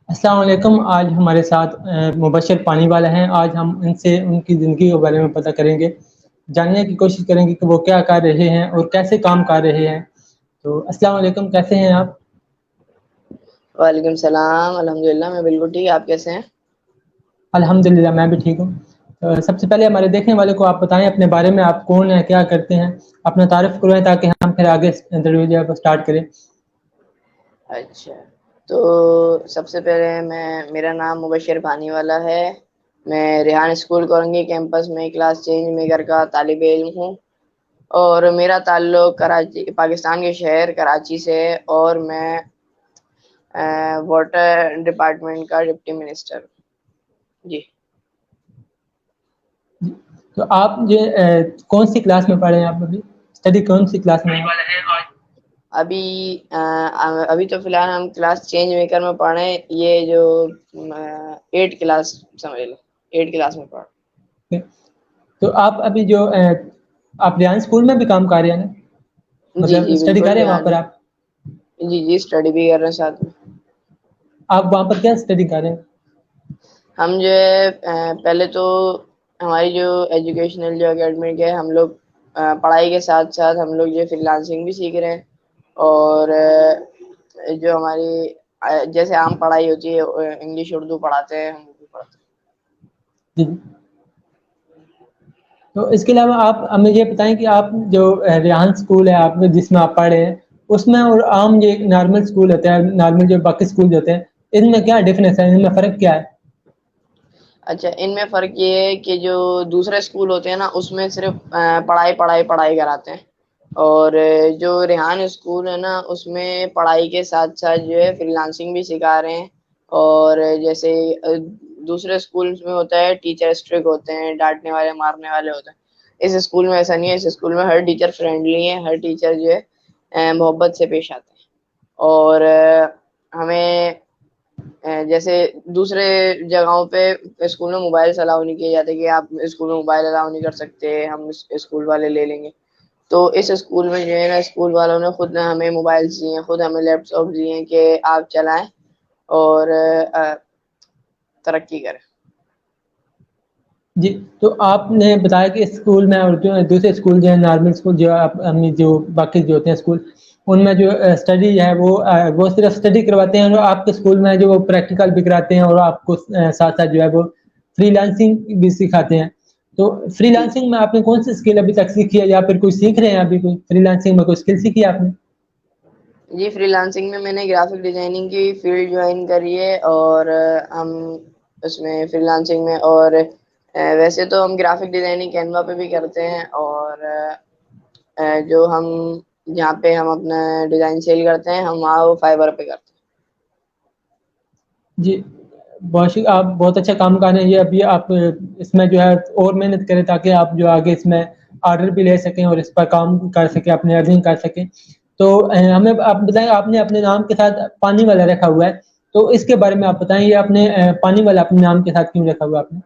السلام علیکم. آج ہمارے ساتھ مبشر پانی والا ہیں. آج ہم ان سے ان کی زندگی کے بارے میں پتہ کریں گے, جاننے کی کوشش کریں گے کہ وہ کیا کر رہے ہیں اور کیسے کام کر رہے ہیں. تو السلام علیکم, کیسے ہیں آپ؟ وعلیکم السلام. الحمدللہ میں بالکل ٹھیک. آپ کیسے ہیں؟ الحمدللہ میں بھی ٹھیک ہوں. سب سے پہلے ہمارے دیکھنے والے کو آپ بتائیں اپنے بارے میں, آپ کون ہیں, کیا کرتے ہیں, اپنا تعارف کروائیں تاکہ ہم پھر آگے انٹرویو کو سٹارٹ کریں. اچھا, تو سب سے پہلے میرا نام مبشر پانی والا ہے. میں ریحان اسکول کورنگی کیمپس میں کلاس چینج میکر کا طالب علم ہوں, اور میرا تعلق کراچی پاکستان کے شہر کراچی سے ہے, اور میں واٹر ڈپارٹمنٹ کا ڈپٹی منسٹر. جی. تو آپ یہ کون سی کلاس میں پڑھے ہیں؟ آپ ابھی اسٹڈی کون سی کلاس میں ہیں؟ ابھی تو فی الحال ہم کلاس چینج میکر میں پڑھ رہے ہیں. یہ جو 8 کلاس سمجھ لو, 8 کلاس میں پڑھ. تو آپ ابھی جو آپ ریحان اسکول میں بھی کام کر رہے ہیں, جی مطلب جی اسٹڈی کر بالکل. رہے ہیں وہاں پر آپ؟ جی اسٹڈی بھی کر رہے ہیں ساتھ میں. آپ وہاں پر کیا اسٹڈی کر رہے ہیں؟ ہم جو ہے پہلے تو ہماری جو ایجوکیشنل جو اکیڈمک ہے, ہم لوگ پڑھائی کے ساتھ ساتھ ہم لوگ جو فری لانسنگ بھی سیکھ رہے ہیں, اور جو ہماری جیسے عام پڑھائی ہوتی ہے انگلش اردو پڑھاتے ہیں, ہم اردو پڑھاتے ہیں. جی. تو اس کے علاوہ آپ ہمیں یہ بتائیں کہ آپ جو ریحان اسکول ہے آپ جس میں آپ پڑھ رہے ہیں, اس میں اور عام یہ نارمل اسکول ہوتا ہے, نارمل جو باقی اسکول ہوتے ہیں, ان میں کیا ڈفرینس ہے, ان میں فرق کیا ہے؟ اچھا, ان میں فرق یہ ہے کہ جو دوسرے اسکول ہوتے ہیں نا, اس میں صرف پڑھائی کراتے ہیں, اور جو ریحان اسکول ہے نا, اس میں پڑھائی کے ساتھ ساتھ جو ہے فری لانسنگ بھی سکھا رہے ہیں. اور جیسے دوسرے اسکول میں ہوتا ہے ٹیچر اسٹرکٹ ہوتے ہیں, ڈانٹنے والے مارنے والے ہوتے ہیں. اس اسکول میں ایسا نہیں ہے. اس اسکول میں ہر ٹیچر فرینڈلی ہے, ہر ٹیچر جو ہے محبت سے پیش آتے ہیں. اور ہمیں جیسے دوسرے جگہوں پہ اسکول میں موبائل الاؤ نہیں کیے جاتے کہ آپ اسکول میں موبائل الاؤ نہیں کر سکتے, ہم اسکول والے لے لیں گے. تو اس اسکول میں جو ہے نا, اسکول والوں نے خود ہمیں موبائل دیے ہیں, خود ہمیں لیپ ٹاپ دیے ہیں کہ آپ چلائیں اور ترقی کریں. جی. تو آپ نے بتایا کہ اسکول میں اور جو دوسرے اسکول جو ہیں نارمل اسکول جو باقی جو ہوتے ہیں اسکول, ان میں جو اسٹڈی ہے وہ صرف اسٹڈی کرواتے ہیں, اور آپ کے اسکول میں جو وہ پریکٹیکل بھی کراتے ہیں, اور آپ کو ساتھ ساتھ جو ہے وہ فری لانسنگ بھی سکھاتے ہیں. تو فری جی لانسنگ میں آپ نے کون سی اسکل ابھی تک سیکھی ہے, یا پھر کوئی سیکھ رہے ہیں ابھی کوئی فری لانسنگ میں کوئی اسکل سیکھی ہے آپ نے؟ جی, فری لانسنگ میں نے گرافک ڈیزائننگ کی فیلڈ جوائن کری ہے, اور ہم اس میں فری لانسنگ میں, اور ویسے تو ہم گرافک ڈیزائننگ کینوا پہ بھی کرتے ہیں, اور جو ہم جہاں پہ ہم اپنا ڈیزائن سیل کرتے ہیں, ہم وہاں وہ فائبر پہ کرتے ہیں. جی, آپ بہت اچھا کام کر رہے ہیں. یہ ابھی آپ اس میں جو ہے اور محنت کریں تاکہ آپ جو آگے اس میں آرڈر بھی لے سکیں اور اس پر کام کر سکیں, اپنے ارننگ کر سکیں. تو ہمیں آپ بتائیں, آپ نے اپنے نام کے ساتھ پانی والا رکھا ہوا ہے, تو اس کے بارے میں آپ بتائیں, یہ اپنے پانی والا اپنے نام کے ساتھ کیوں رکھا ہوا آپ نے؟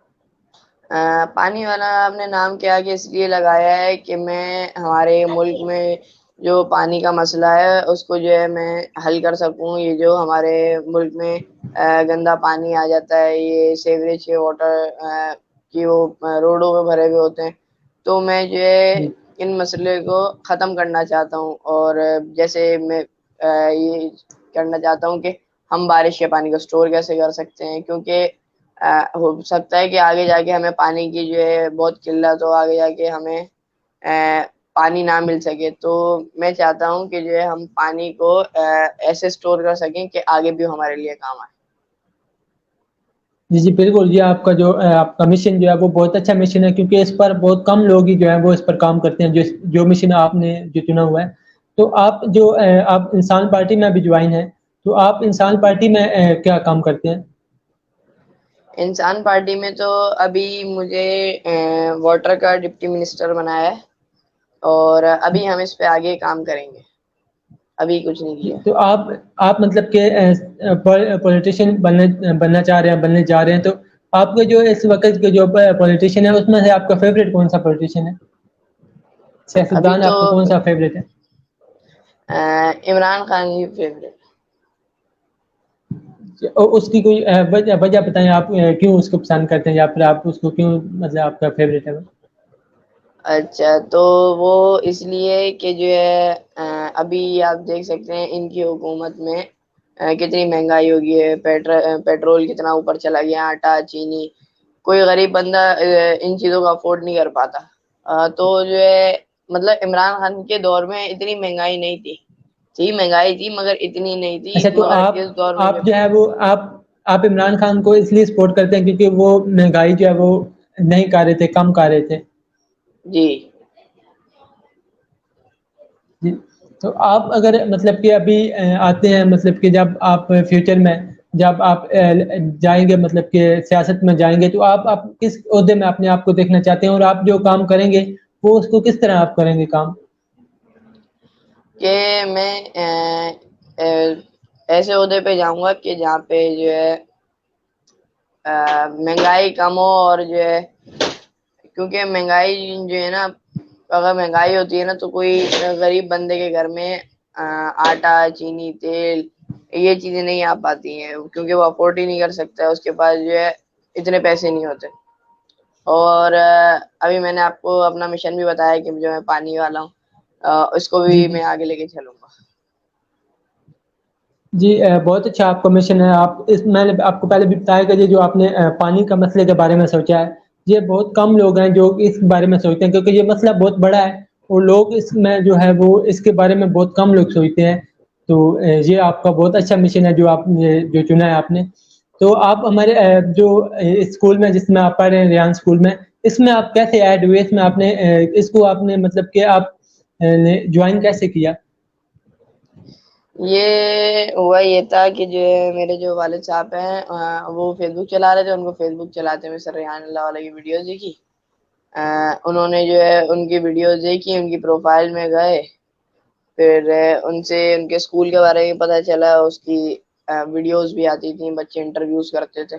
پانی والا ہم نے نام کیا کہ اس لیے لگایا ہے کہ میں ہمارے ملک میں جو پانی کا مسئلہ ہے اس کو جو ہے میں حل کر سکوں. یہ جو ہمارے ملک میں گندا پانی آ جاتا ہے, یہ سیوریج کے واٹر کہ وہ روڈوں میں بھرے ہوئے ہوتے ہیں, تو میں جو ہے جی ان مسئلے کو ختم کرنا چاہتا ہوں. اور جیسے میں یہ کرنا چاہتا ہوں کہ ہم بارش کے پانی کو اسٹور کیسے کر سکتے ہیں, کیونکہ ہو سکتا ہے کہ آگے جا کے ہمیں پانی کی جو ہے بہت قلت ہو, آگے جا کے ہمیں پانی نہ مل سکے. تو میں چاہتا ہوں کہ جو ہے ہم پانی کو ایسے اسٹور کر سکیں کہ آگے بھی ہمارے لیے کام آئے. جی بالکل. یہ آپ کا جو آپ کا مشن جو ہے وہ بہت اچھا مشن ہے, کیونکہ اس پر بہت کم لوگ ہی جو ہے وہ اس پر کام کرتے ہیں, جو مشن آپ نے جو چنا ہوا ہے. تو آپ آپ انسان پارٹی میں بھی جوائن ہیں, تو آپ انسان پارٹی میں کیا کام کرتے ہیں؟ انسان پارٹی میں تو ابھی مجھے واٹر کا ڈپٹی منسٹر بنایا ہے, اور ابھی ہم اس پہ آگے کام کریں گے, ابھی کچھ نہیں کیا. تو آپ مطلب کہ پولیٹیشین بننا چاہ رہے ہیں, بننے جا رہے ہیں, تو آپ کے جو اس وقت کے جو پولیٹیشین ہے اس میں سے آپ کا فیوریٹ کون سا پولیٹیشین ہے؟ سیاستدان آپ کا کون سا فیوریٹ ہے؟ عمران خان ہی فیوریٹ. اس کی کوئی وجہ بتائیں آپ کیوں اس کو پسند کرتے ہیں یا پھر آپ اس کو کیوں مطلب آپ کا فیوریٹ ہے وہ؟ اچھا تو وہ اس لیے کہ جو ہے ابھی آپ دیکھ سکتے ہیں ان کی حکومت میں کتنی مہنگائی ہو گئی ہے. پیٹرول کتنا اوپر چلا گیا, آٹا چینی, کوئی غریب بندہ ان چیزوں کو افورڈ نہیں کر پاتا. تو جو ہے مطلب عمران خان کے دور میں اتنی مہنگائی نہیں تھی, مہنگائی تھی مگر اتنی نہیں تھی. اچھا تو مگر اس دور میں آپ جو ہے وہ آپ عمران خان کو اس لیے سپورٹ کرتے ہیں کیونکہ وہ مہنگائی جو ہے وہ نہیں کر رہے تھے, کم کر رہے تھے. جی جی تو آپ اگر مطلب کہ ابھی آتے ہیں مطلب کہ جب آپ فیوچر میں جب آپ جائیں گے مطلب کہ سیاست میں جائیں گے تو آپ کس عہدے میں اپنے آپ کو دیکھنا چاہتے ہیں اور آپ جو کام کریں گے وہ اس کو کس طرح آپ کریں گے کام؟ کہ میں ایسے عہدے پہ جاؤں گا کہ جہاں پہ جو ہے مہنگائی کم ہو, اور جو ہے کیونکہ مہنگائی جو ہے نا, اگر مہنگائی ہوتی ہے نا تو کوئی غریب بندے کے گھر میں آٹا چینی تیل یہ چیزیں نہیں آ پاتی ہیں کیونکہ وہ افورڈ ہی نہیں کر سکتا, اس کے پاس جو ہے اتنے پیسے نہیں ہوتے. اور ابھی میں نے آپ کو اپنا مشن بھی بتایا کہ جو میں پانی والا ہوں, اس کو بھی جی جی میں آگے لے کے چلوں گا. جی بہت اچھا آپ کا مشن ہے. میں نے آپ کو پہلے بھی بتایا کہ یہ جو آپ نے پانی کا مسئلے کے بارے میں سوچا ہے, یہ بہت کم لوگ ہیں جو اس بارے میں سوچتے ہیں کیونکہ یہ مسئلہ بہت بڑا ہے اور لوگ اس میں جو ہے وہ اس کے بارے میں بہت کم لوگ سوچتے ہیں. تو یہ آپ کا بہت اچھا مشن ہے جو آپ نے جو چنا ہے آپ نے. تو آپ ہمارے جو اسکول میں جس میں آپ پڑھ رہے ہیں ریحان اسکول میں, اس میں آپ کیسے ایڈ ہوئے, اس میں آپ نے اس کو آپ نے مطلب کہ آپ نے جوائن کیسے کیا؟ یہ ہوا یہ تھا کہ جو میرے جو والد صاحب ہیں وہ فیس بک چلا رہے تھے, ان کو فیس بک چلاتے ہوئے سر ریحان اللہ والا کی ویڈیوز دیکھی, انہوں نے جو ہے ان کی ویڈیوز دیکھی, ان کی پروفائل میں گئے, پھر ان سے ان کے اسکول کے بارے میں پتہ چلا, اس کی ویڈیوز بھی آتی تھیں, بچے انٹرویوز کرتے تھے.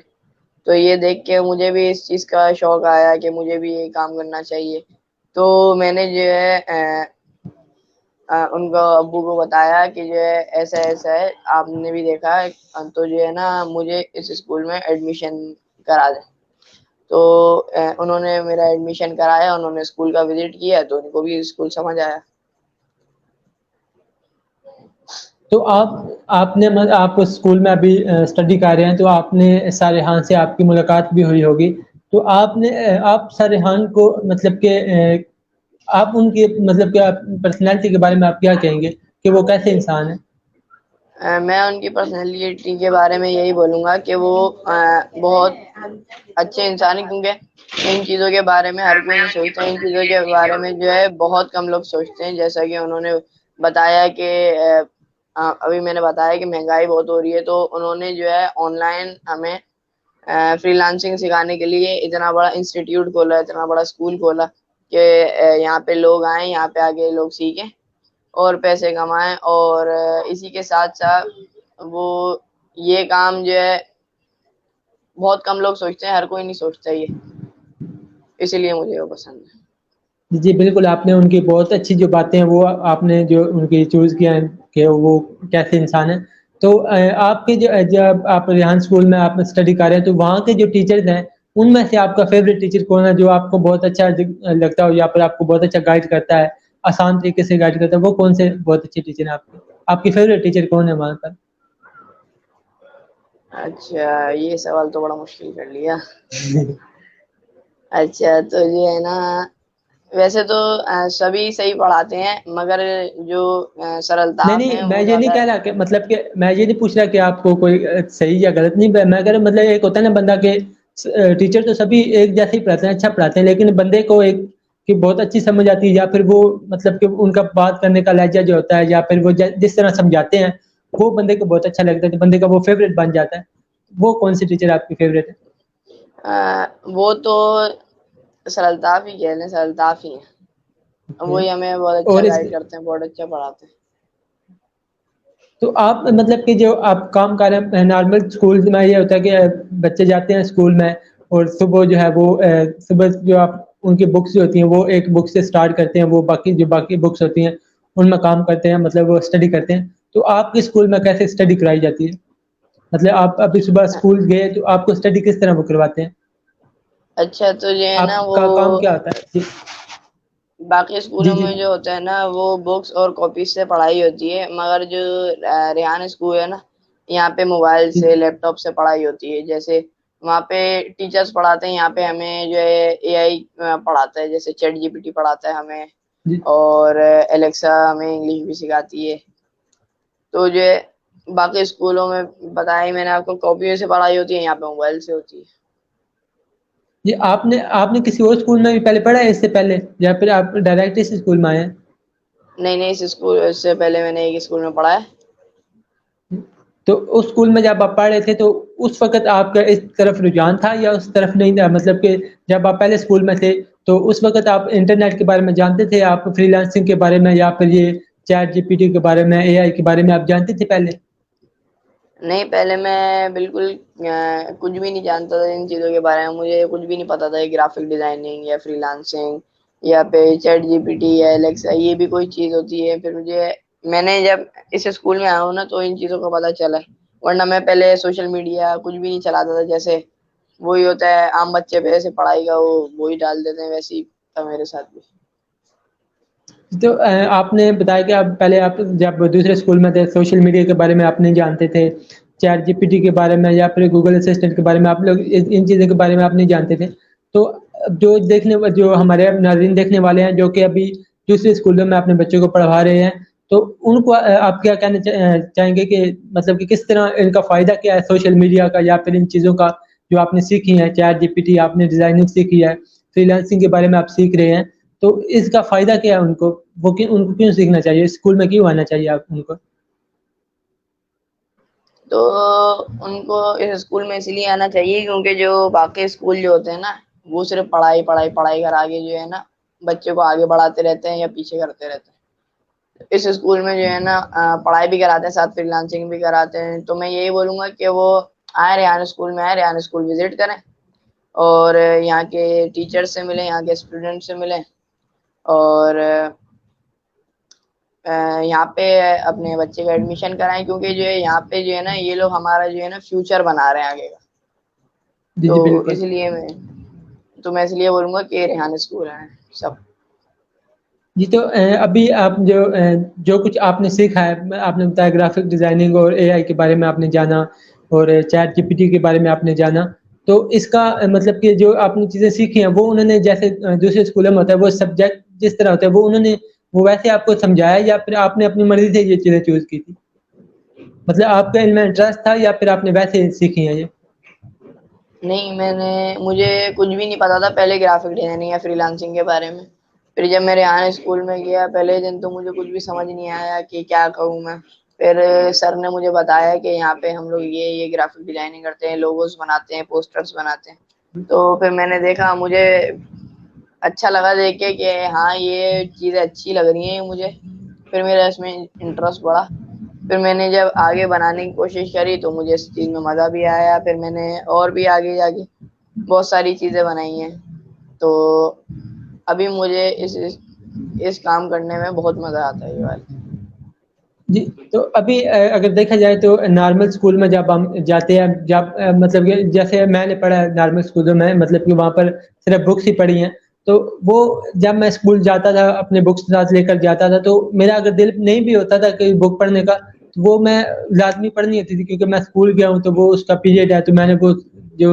تو یہ دیکھ کے مجھے بھی اس چیز کا شوق آیا کہ مجھے بھی یہ کام کرنا چاہیے. تو میں نے جو ہے ان کو ابو کو بتایا کہ جو ہے ایسا ایسا ہے, آپ نے بھی دیکھا ہے, تو جو ہے نا مجھے اس اسکول میں ایڈمیشن کرا دیں. تو انہوں نے میرا ایڈمیشن کرایا, انہوں نے اسکول کا وزٹ کیا تو ان کو بھی اسکول سمجھ آیا. تو آپ نے آپ اسکول میں ابھی اسٹڈی کر رہے ہیں تو آپ نے سر ریحان سے آپ کی ملاقات بھی ہوئی ہوگی. تو آپ سر ریحان کو مطلب کہ آپ ان کی مطلب کہ پرسنالٹی کے بارے میں آپ کیا کہیں گے کہ وہ کیسے انسان ہیں؟ میں ان کی پرسنالٹی کے بارے میں یہی بولوں گا کہ وہ بہت اچھے انسان ہیں, کیونکہ ان چیزوں کے بارے میں ہر کوئی نہیں سوچتا. ان چیزوں کے بارے میں جو ہے بہت کم لوگ سوچتے ہیں. جیسا کہ انہوں نے بتایا کہ ابھی میں نے بتایا کہ مہنگائی بہت ہو رہی ہے, تو انہوں نے جو ہے آن لائن ہمیں فری لانسنگ سکھانے کے لیے اتنا بڑا انسٹیٹیوٹ کھولا, اتنا بڑا اسکول کھولا کہ یہاں پہ لوگ آئیں, یہاں پہ آگے لوگ سیکھیں اور پیسے کمائیں. اور اسی کے ساتھ ساتھ وہ یہ کام جو ہے بہت کم لوگ سوچتے ہیں, ہر کوئی نہیں سوچتا یہ, اسی لیے مجھے وہ پسند ہے. جی بالکل, آپ نے ان کی بہت اچھی جو باتیں ہیں وہ آپ نے جو ان کی چوز کیا ہے کہ وہ کیسے انسان ہیں. تو آپ کے جب آپ ریحان اسکول میں آپ اسٹڈی کر رہے ہیں تو وہاں کے جو ٹیچرز ہیں ان میں سے آپ کا فیوریٹ ٹیچر کون ہے جو آپ کو بہت اچھا لگتا ہو یا پھر آپ کو بہت اچھا گائیڈ کرتا ہے, آسان طریقے سے گائیڈ کرتا ہے, وہ کون سے بہت اچھے ٹیچر ہیں آپ کی فیوریٹ ٹیچر کون ہے وہاں پر؟ اچھا یہ سوال تو بڑا مشکل کر لیا. اچھا تو یہ ہے نا, ویسے تو سبھی صحیح پڑھاتے ہیں مگر جو سر الطاف ہیں نہیں میں وہ یہ نہیں زیادہ. کہہ رہا کہ مطلب کہ میں یہ نہیں پوچھ رہا کہ آپ کو کوئی صحیح یا غلط نہیں, میں اگر مطلب ایک ہوتا ہے نا بندہ کے ٹیچر تو سبھی ایک جیسے ہی پڑھاتے ہیں, اچھا پڑھاتے ہیں, لیکن بندے کو ایک کہ بہت اچھی سمجھ آتی ہے یا پھر وہ مطلب کہ ان کا بات کرنے کا لہجہ جو ہوتا ہے یا پھر وہ جس طرح سمجھاتے ہیں وہ بندے کو بہت اچھا لگتا ہے, بندے کا وہ فیوریٹ بن جاتا ہے. وہ کون سی ٹیچر آپ کی فیوریٹ ہے؟ وہ تو سر الطاف ہی کہہ لیں, سر الطاف ہی ہیں, Okay. وہی ہمیں بہت اچھا اور گائیڈ کرتے ہیں, بہت اچھا پڑھاتے ہیں. تو آپ مطلب کہ جو آپ کام کر رہے ہیں نارمل اسکول میں یہ ہوتا ہے کہ بچے جاتے ہیں اسکول میں اور صبح جو ہے وہ صبح جو آپ ان کی بکس جو ہوتی ہیں وہ ایک بک سے اسٹارٹ کرتے ہیں, وہ باقی بکس ہوتی ہیں ان میں کام کرتے ہیں, مطلب وہ اسٹڈی کرتے ہیں. تو آپ کے اسکول میں کیسے اسٹڈی کرائی جاتی ہے؟ مطلب آپ ابھی صبح اسکول گئے تو آپ کو اسٹڈی کس طرح وہ کرواتے ہیں؟ اچھا تو جو ہے نا آپ وہ کا کام کیا ہوتا ہے؟ جی باقی جی اسکولوں جی میں جو ہوتا ہے نا وہ بکس اور کاپیز سے پڑھائی ہوتی ہے, مگر جو ریحان اسکول ہے نا یہاں پہ موبائل جی سے لیپ ٹاپ سے پڑھائی ہوتی ہے. جیسے وہاں پہ ٹیچرز پڑھاتے ہیں, یہاں پہ ہمیں جو ہے اے آئی پڑھاتا ہے, جیسے چیٹ جی پی ٹی پڑھاتا ہے ہمیں, جی اور الیکسا ہمیں انگلش بھی سکھاتی ہے. تو جو ہے باقی اسکولوں میں بتایا میں نے آپ کو کاپیوں سے پڑھائی ہوتی ہے, یہاں پہ موبائل سے ہوتی ہے. جی آپ نے کسی اور اسکول میں بھی پہلے پڑھا ہے اس سے پہلے, یا پھر آپ ڈائریکٹ اس اسکول میں آئے ہیں؟ نہیں اس سے پہلے میں نے ایک اسکول میں پڑھا ہے. تو اس اسکول میں جب آپ پڑھ رہے تھے تو اس وقت آپ کا اس طرف رجحان تھا یا اس طرف نہیں تھا؟ مطلب کہ جب آپ پہلے اسکول میں تھے تو اس وقت آپ انٹرنیٹ کے بارے میں جانتے تھے, آپ فری لانسنگ کے بارے میں, یا پھر یہ چیٹ جی پی ٹی کے بارے میں, اے آئی کے بارے میں آپ جانتے تھے پہلے؟ نہیں, پہلے میں بالکل کچھ بھی نہیں جانتا تھا ان چیزوں کے بارے میں. مجھے کچھ بھی نہیں پتا تھا گرافک ڈیزائننگ یا فری لانسنگ یا پہ چیٹ جی پی ٹی یا الیکسا یہ بھی کوئی چیز ہوتی ہے. پھر میں نے جب اس اسکول میں آیا ہوں نا تو ان چیزوں کا پتا چلا, ورنہ میں پہلے سوشل میڈیا کچھ بھی نہیں چلاتا تھا. جیسے وہی ہوتا ہے عام بچے پہ ایسے پڑھائی کا وہی ڈال دیتے ہیں, ویسے ہی تھا میرے ساتھ بھی. تو آپ نے بتایا کہ پہلے آپ جب دوسرے اسکول میں تھے سوشل میڈیا کے بارے میں آپ نہیں جانتے تھے, چیٹ جی پی ٹی کے بارے میں یا پھر گوگل اسسٹنٹ کے بارے میں آپ لوگ ان چیزوں کے بارے میں آپ نہیں جانتے تھے. تو جو ہمارے ناظرین دیکھنے والے ہیں جو کہ ابھی دوسرے اسکولوں میں اپنے بچوں کو پڑھا رہے ہیں, تو ان کو آپ کیا کہنا چاہیں گے کہ مطلب کہ کس طرح ان کا فائدہ کیا ہے سوشل میڈیا کا, یا پھر ان چیزوں کا جو آپ نے سیکھی ہے, چیٹ جی پی ٹی آپ نے ڈیزائننگ سیکھی ہے, فری لانسنگ کے بارے میں آپ سیکھ رہے ہیں, تو اس کا فائدہ کیا ہے ان کو کیوں سیکھنا چاہیے, اسکول میں کیوں آنا چاہیے آپ ان کو؟ تو ان کو اس اسکول میں اس لیے آنا چاہیے کیونکہ جو باقی اسکول جو ہوتے ہیں نا وہ صرف پڑھائی پڑھائی پڑھائی کر آگے جو ہے نا بچے کو آگے بڑھاتے رہتے ہیں یا پیچھے کرتے رہتے ہیں. اس اسکول میں جو ہے نا پڑھائی بھی کراتے ہیں, ساتھ فری لانسنگ بھی کراتے ہیں. تو میں یہی بولوں گا کہ وہ آئے ریحان اسکول میں, ریحان اسکول وزٹ کریں اور یہاں کے ٹیچر سے ملیں, یہاں کے اسٹوڈنٹ سے ملیں, اور یہاں پہ اپنے بچے کا ایڈمیشن کرائیں, کیونکہ جو ہے یہاں پہ جو ہے نا یہ لوگ ہمارا جو ہے نا فیوچر بنا رہے ہیں آگے کا. جی تو جی بالکل. میں اس لیے بولوں گا کہ ریحان اسکول ہیں سب. جی تو ابھی آپ جو کچھ آپ نے سیکھا ہے, آپ نے بتایا گرافک ڈیزائننگ اور اے آئی کے بارے میں آپ نے جانا, اور چیٹ جی پی ٹی کے بارے میں آپ نے جانا, تو اس کا مطلب کہ جو آپ نے چیزیں سیکھی ہیں وہ انہوں نے جیسے دوسرے اسکولوں میں ہوتا ہے وہ سبجیکٹ جس طرح ہوتا ہے وہ انہوں نے وہ ویسے آپ کو سمجھایا, یا پھر آپ نے اپنی مرضی سے یہ چیزیں چوز کی تھی؟ مطلب آپ کا ان میں انٹرسٹ تھا یا پھر آپ نے ویسے سیکھی ہیں یہ؟ نہیں, مجھے کچھ بھی نہیں پتا تھا پہلے گرافک ڈیزائننگ یا فری لانسنگ کے بارے میں. پھر جب میں ریحان اسکول میں گیا پہلے دن تو مجھے کچھ بھی سمجھ نہیں آیا کہ کیا کہوں میں. پھر سر نے مجھے بتایا کہ یہاں پہ ہم لوگ یہ گرافک ڈیزائننگ کرتے ہیں, لوگوز بناتے ہیں, پوسٹرز بناتے ہیں. تو پھر میں نے دیکھا, مجھے اچھا لگا دیکھ کے کہ ہاں یہ چیزیں اچھی لگ رہی ہیں مجھے. پھر میرا اس میں انٹرسٹ بڑھا. پھر میں نے جب آگے بنانے کی کوشش کری تو مجھے اس چیز میں مزہ بھی آیا. پھر میں نے اور بھی آگے جا کے بہت ساری چیزیں بنائی ہیں. تو ابھی مجھے اس کام کرنے میں بہت مزہ آتا ہے یہ والا. جی تو ابھی اگر دیکھا جائے تو نارمل اسکول میں جب ہم جاتے ہیں, جب مطلب کہ جیسے میں نے پڑھا ہے نارمل اسکولوں میں, مطلب کہ وہاں پر صرف بکس ہی پڑھی ہیں, تو وہ جب میں اسکول جاتا تھا اپنے بکس ساتھ لے کر جاتا تھا, تو میرا اگر دل نہیں بھی ہوتا تھا کہ بک پڑھنے کا, وہ میں لازمی پڑھنی ہوتی تھی کیونکہ میں اسکول گیا ہوں تو وہ اس کا پیریڈ ہے, تو میں نے وہ جو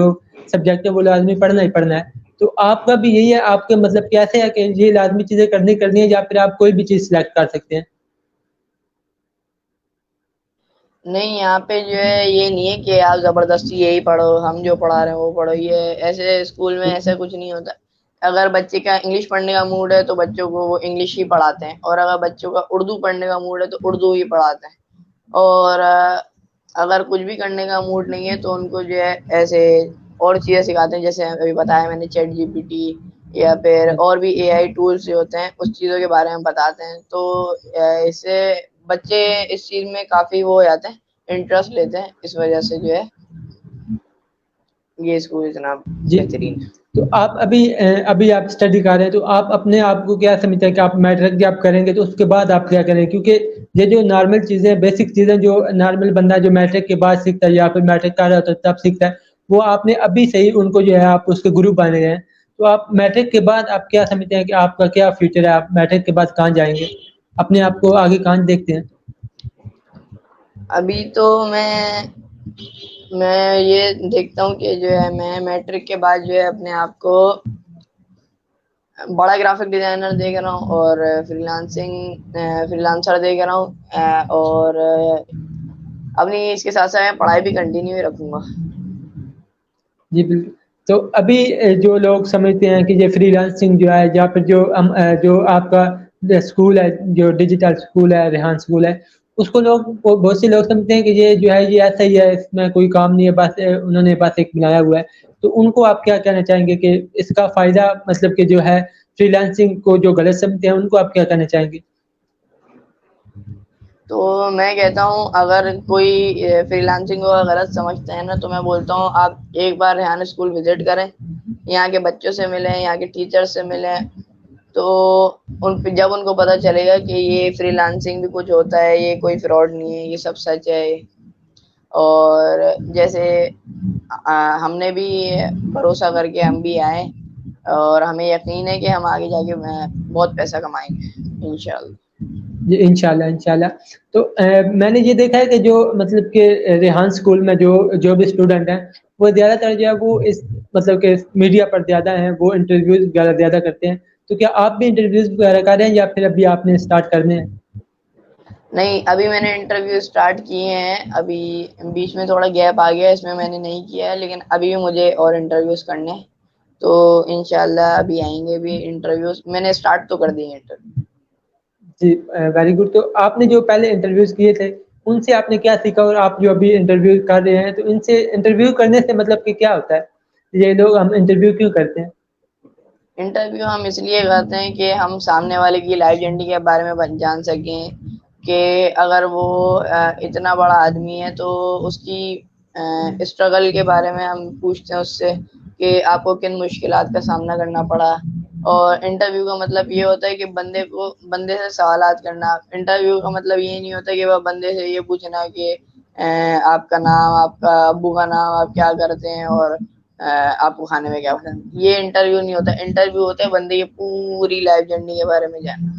سبجیکٹ ہے وہ لازمی پڑھنا ہی پڑھنا ہے. تو آپ کا بھی یہی ہے, آپ کے مطلب کیسے ہے کہ یہ لازمی چیزیں کرنی ہے, یا پھر آپ کوئی بھی چیز سلیکٹ کر سکتے ہیں؟ نہیں, یہاں پہ جو ہے یہ نہیں ہے کہ آپ زبردستی یہی پڑھو, ہم جو پڑھا رہے ہیں وہ پڑھو. یہ ایسے اسکول میں ایسا کچھ نہیں ہوتا. اگر بچے کا انگلش پڑھنے کا موڈ ہے تو بچوں کو وہ انگلش ہی پڑھاتے ہیں, اور اگر بچوں کا اردو پڑھنے کا موڈ ہے تو اردو ہی پڑھاتے ہیں. اور اگر کچھ بھی کرنے کا موڈ نہیں ہے تو ان کو جو ہے ایسے اور چیزیں سکھاتے ہیں, جیسے ابھی بتایا میں نے چیٹ جی پی ٹی, یا پھر اور بھی اے آئی ٹولس جو ہوتے ہیں اس چیزوں کے بارے میں بتاتے ہیں. تو اس سے بچے اس چیز میں کافی وہ ہو جاتے ہیں, انٹرسٹ لیتے ہیں, اس وجہ سے جو ہے یہ اسکول اتنا جی بہترین ہے. تو آپ ابھی آپ اسٹڈی کر رہے ہیں تو آپ اپنے آپ کو کیا سمجھتے ہیں کہ آپ میٹرک جب کریں گے تو اس کے بعد آپ کیا کریں؟ کیونکہ یہ جو نارمل چیزیں بیسک چیزیں جو نارمل بندہ جو میٹرک کے بعد سیکھتا ہے یا پھر میٹرک کر رہا ہوتا ہے تب سیکھتا ہے وہ آپ نے ابھی صحیح ان کو جو ہے آپ اس کے گرو بنے گئے ہیں. تو آپ میٹرک کے بعد آپ کیا سمجھتے ہیں کہ آپ کا کیا فیوچر ہے؟ آپ میٹرک کے بعد کہاں جائیں گے؟ اپنے آپ کو آگے کہاں دیکھتے ہیں؟ ابھی تو میں یہ دیکھتا ہوں کہ جو ہے میں میٹرک کے بعد جو ہے اپنے آپ کو بڑا گرافک ڈیزائنر دیکھ رہا ہوں اور فریلانسر دیکھ رہا ہوں اور اپنی اس کے ساتھ ساتھ میں پڑھائی بھی کنٹینیو رکھوں گا. جی بالکل. تو ابھی جو لوگ سمجھتے ہیں کہ یہ فری لانسنگ جو ہے یا پھر جو آپ کا اسکول ہے جو ڈیجیٹل اسکول ہے ریحان اسکول ہے اس کو بہت سے لوگ سمجھتے ہیں کہ یہ جو ہے یہ ایسا ہی ہے اس میں کوئی کام نہیں ہے بس انہوں نے بس ایک بنایا ہوا ہے. تو ان کو آپ کیا کہنا چاہیں گے کہ اس کا فائدہ مطلب کہ جو ہے فری لانسنگ کو جو غلط سمجھتے ہیں ان کو آپ کیا کہنا چاہیں گے؟ تو میں کہتا ہوں اگر کوئی فری لانسنگ کو غلط سمجھتا ہے نا تو میں بولتا ہوں آپ ایک بار ریحان اسکول وزٹ کریں, یہاں کے بچوں سے ملیں, یہاں کے ٹیچر سے ملیں, تو جب ان کو پتا چلے گا کہ یہ فری لانسنگ بھی کچھ ہوتا ہے, یہ کوئی فراڈ نہیں ہے, یہ سب سچ ہے. اور جیسے ہم نے بھی بھروسہ کر کے ہم بھی آئے اور ہمیں یقین ہے کہ ہم آگے جا کے بہت پیسہ کمائیں گے انشاءاللہ. جی انشاءاللہ. تو میں نے یہ دیکھا ہے کہ جو مطلب کہ ریحان اسکول میں جو بھی اسٹوڈنٹ ہیں وہ زیادہ تر جو ہے وہ اس مطلب کہ میڈیا پر زیادہ ہیں, وہ انٹرویوز زیادہ کرتے ہیں. تو کیا آپ بھی انٹرویوز وغیرہ کر رہے ہیں یا پھر ابھی آپ نے اسٹارٹ کرنے ہیں؟ نہیں, ابھی میں نے انٹرویو اسٹارٹ کیے ہیں, ابھی بیچ میں تھوڑا گیپ آ گیا, اس میں نے نہیں کیا ہے, لیکن ابھی بھی مجھے اور انٹرویوز کرنے ہیں. تو انشاءاللہ ابھی آئیں گے بھی انٹرویوز, میں نے اسٹارٹ تو کر دی ہے انٹرویو. جی ویری گڈ. تو آپ نے جو پہلے انٹرویوز کیے تھے ان سے آپ نے کیا سیکھا, اور آپ جو ابھی انٹرویو کر رہے ہیں تو ان سے انٹرویو کرنے سے مطلب کہ کیا ہوتا ہے, یہ لوگ ہم انٹرویو کیوں کرتے ہیں؟ انٹرویو ہم اس لیے کرتے ہیں کہ ہم سامنے والے کی لائف جرنی کے بارے میں جان سکیں, کہ اگر وہ اتنا بڑا آدمی ہے تو اس کی اسٹرگل کے بارے میں ہم پوچھتے ہیں اس سے کہ آپ کو کن مشکلات کا سامنا کرنا پڑا. اور انٹرویو کا مطلب یہ ہوتا ہے کہ بندے سے سوالات کرنا. انٹرویو کا مطلب یہ نہیں ہوتا کہ وہ بندے سے یہ پوچھنا کہ آپ کا نام, آپ کا ابو کا نام, آپ کیا کرتے ہیں اور آپ کو کھانے میں کیا پسند. یہ انٹرویو نہیں ہوتا, انٹرویو ہوتا ہے بندے کی پوری لائف جرنی کے بارے میں جاننا.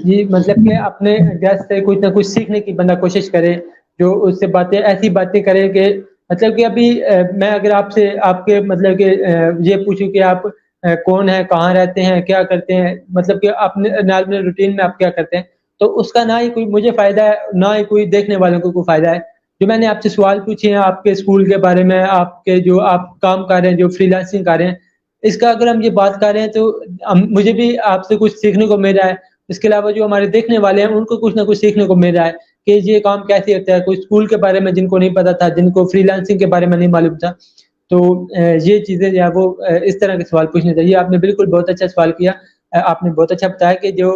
جی مطلب کہ اپنے گیس سے کچھ نہ کچھ سیکھنے کی بندہ کوشش کرے, جو اس سے ایسی باتیں کرے کہ مطلب کہ ابھی میں اگر آپ کے مطلب کہ یہ پوچھوں کہ آپ کون ہے, کہاں رہتے ہیں, کیا کرتے ہیں, مطلب کہ اپنے نارمل روٹین میں آپ کیا کرتے ہیں, تو اس کا نہ ہی کوئی مجھے فائدہ ہے نہ ہی کوئی دیکھنے والوں کو کوئی فائدہ ہے. جو میں نے آپ سے سوال پوچھے ہیں آپ کے اسکول کے بارے میں, آپ کے جو آپ کام کر رہے ہیں, جو فری لانسنگ کر رہے ہیں, اس کا اگر ہم یہ بات کر رہے ہیں تو مجھے بھی آپ سے کچھ سیکھنے کو مل رہا ہے. اس کے علاوہ جو ہمارے دیکھنے والے ہیں ان کو کچھ نہ کچھ سیکھنے کو مل رہا ہے کہ یہ کام کیسے ہوتا ہے. کوئی اسکول کے بارے میں جن کو نہیں پتا تھا, جن کو فری لانسنگ کے بارے میں نہیں معلوم تھا, تو یہ چیزیں جو ہے وہ اس طرح کے سوال پوچھنے چاہیے. آپ نے بالکل بہت اچھا سوال کیا, آپ نے بہت اچھا بتایا کہ جو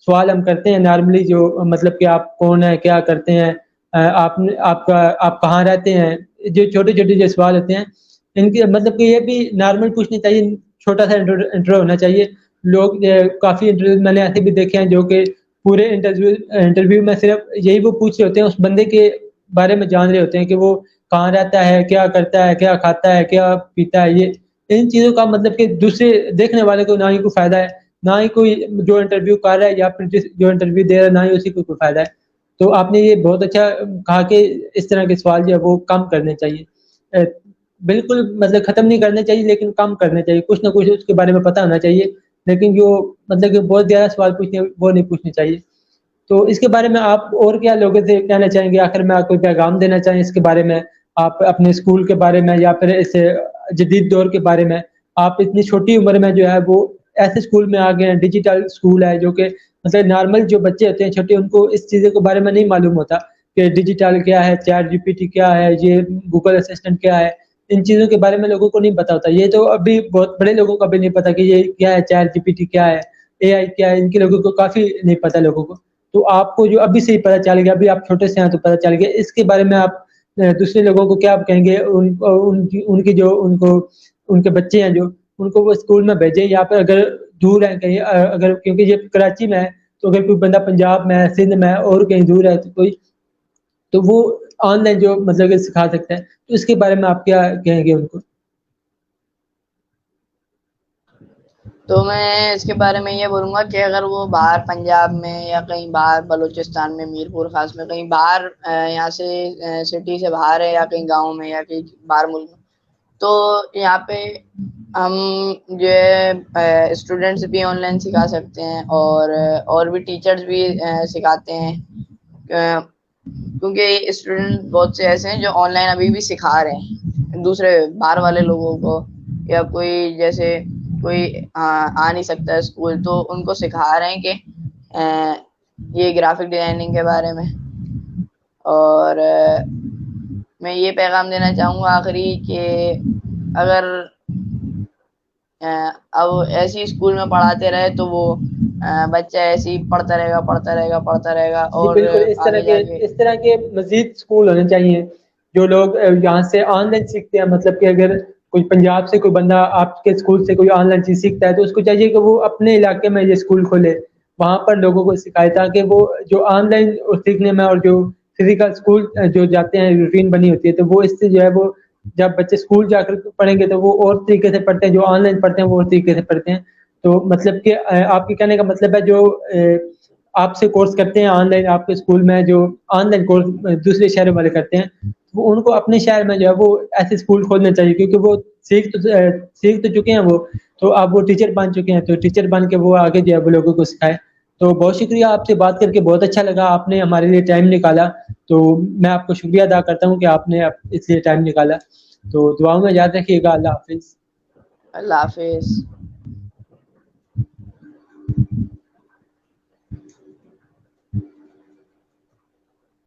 سوال ہم کرتے ہیں نارملی, جو مطلب کہ آپ کون ہیں, کیا کرتے ہیں, آپ کہاں رہتے ہیں, جو چھوٹے چھوٹے جو سوال ہوتے ہیں ان کے مطلب کہ یہ بھی نارمل پوچھنے چاہیے, چھوٹا سا انٹرو ہونا چاہیے. لوگ کافی انٹرویو میں نے ایسے بھی دیکھے ہیں جو کہ پورے انٹرویو میں صرف یہی وہ پوچھ رہے ہوتے ہیں, اس بندے کے بارے میں جان رہے ہوتے ہیں کہ وہ کہاں رہتا ہے, کیا کرتا ہے, کیا کھاتا ہے, کیا پیتا ہے. یہ ان چیزوں کا مطلب کہ دوسرے دیکھنے والے کو نہ ہی کوئی فائدہ ہے, نہ ہی کوئی جو انٹرویو کر رہا ہے یا پھر جو انٹرویو دے رہا ہے نہ ہی اسی کو کوئی فائدہ ہے. تو آپ نے یہ بہت اچھا کہا کہ اس طرح کے سوال جو ہے وہ کم کرنے چاہیے. بالکل مطلب ختم نہیں کرنے چاہیے لیکن کم کرنے چاہیے, کچھ نہ کچھ اس کے بارے میں پتہ ہونا چاہیے, لیکن جو مطلب کہ بہت زیادہ سوال پوچھنے وہ نہیں پوچھنے چاہیے. تو اس کے بارے میں آپ اور کیا لوگوں سے کہنا چاہیں گے, آخر میں آپ کوئی پیغام دینا چاہیں اس کے بارے میں, آپ اپنے اسکول کے بارے میں یا پھر اس جدید دور کے بارے میں؟ آپ اتنی چھوٹی عمر میں جو ہے وہ ایسے اسکول میں آ گئے ہیں, ڈیجیٹل اسکول ہے جو کہ مطلب نارمل جو بچے ہوتے ہیں چھوٹے, ان کو اس چیزوں کے بارے میں نہیں معلوم ہوتا کہ ڈیجیٹل کیا ہے, چیٹ جی پی ٹی کیا ہے, یہ گوگل اسسٹنٹ کیا ہے. ان چیزوں کے بارے میں لوگوں کو نہیں پتا ہوتا. یہ تو ابھی بہت بڑے لوگوں کو ابھی نہیں پتا کہ یہ کیا ہے, چیٹ جی پی ٹی کیا ہے, اے آئی کیا ہے, ان کے لوگوں کو کافی نہیں پتا لوگوں کو. تو آپ کو جو ابھی سے ہی پتہ چل گیا, ابھی آپ چھوٹے سے ہیں تو پتہ چل گیا, اس کے بارے میں آپ دوسرے لوگوں کو کیا کہیں گے، ان کی جو ان کے بچے ہیں جو ان کو وہ اسکول میں بھیجیں، یا پھر اگر دور ہیں کہیں، اگر کیونکہ یہ کراچی میں ہے تو اگر کوئی بندہ پنجاب میں ہے، سندھ میں ہے، اور کہیں دور ہے تو کوئی، تو وہ آن لائن جو مطلب کہ سکھا سکتا ہے. تو اس کے بارے میں آپ کیا کہیں گے ان کو؟ تو میں اس کے بارے میں یہ بولوں گا کہ اگر وہ باہر پنجاب میں یا کہیں باہر بلوچستان میں، میرپور خاص میں کہیں باہر یہاں سے سٹی سے باہر ہے، یا کہیں گاؤں میں یا کہیں باہر ملک میں، تو یہاں پہ ہم جو ہے اسٹوڈینٹس بھی آن لائن سکھا سکتے ہیں، اور بھی ٹیچرز بھی سکھاتے ہیں، کیونکہ اسٹوڈنٹ بہت سے ایسے ہیں جو آن لائن ابھی بھی سکھا رہے ہیں دوسرے باہر والے لوگوں کو، یا کوئی جیسے کوئی آ نہیں سکتا ہے اسکول، تو ان کو سکھا رہے ہیں کہ یہ گرافک ڈیزائننگ کے بارے میں. اور میں یہ پیغام دینا چاہوں گا آخری کہ اگر اب ایسی اسکول میں پڑھاتے رہے تو وہ بچہ ایسے ہی پڑھتا رہے گا جی اور بالکل، آگے جا کے اس طرح کے مزید اسکول ہونے چاہیے جو لوگ یہاں سے آن لائن سیکھتے ہیں. مطلب کہ اگر کوئی پنجاب سے کوئی بندہ آپ کے اسکول سے کوئی آن لائن چیز سیکھتا ہے تو اس کو چاہیے کہ وہ اپنے علاقے میں یہ اسکول کھولے، وہاں پر لوگوں کو سکھائے، تاکہ وہ جو آن لائن سیکھنے میں اور جو فزیکل اسکول جو جاتے ہیں روٹین بنی ہوتی ہے، تو وہ اس سے جو ہے وہ جب بچے اسکول جا کر پڑھیں گے تو وہ اور طریقے سے پڑھتے ہیں، جو آن لائن پڑھتے ہیں وہ اور طریقے سے پڑھتے ہیں. تو مطلب کہ آپ کے کہنے کا مطلب ہے جو آپ سے کورس کرتے ہیں آن لائن آپ کے اسکول میں، جو آن لائن کورس دوسرے شہروں والے کرتے ہیں، وہ ان کو اپنے شہر میں جو ہے وہ ایسے اسکول کھولنے چاہیے، کیونکہ وہ سیکھ تو چکے ہیں وہ، تو اب وہ ٹیچر بن چکے ہیں، تو ٹیچر بن کے وہ آگے جو ہے وہ لوگوں کو سکھائے. تو بہت شکریہ، آپ سے بات کر کے بہت اچھا لگا، آپ نے ہمارے لیے ٹائم نکالا، تو میں آپ کو شکریہ ادا کرتا ہوں کہ آپ نے اس لیے ٹائم نکالا. تو دعاؤں میں یاد رکھیے گا. اللہ حافظ. اللہ حافظ.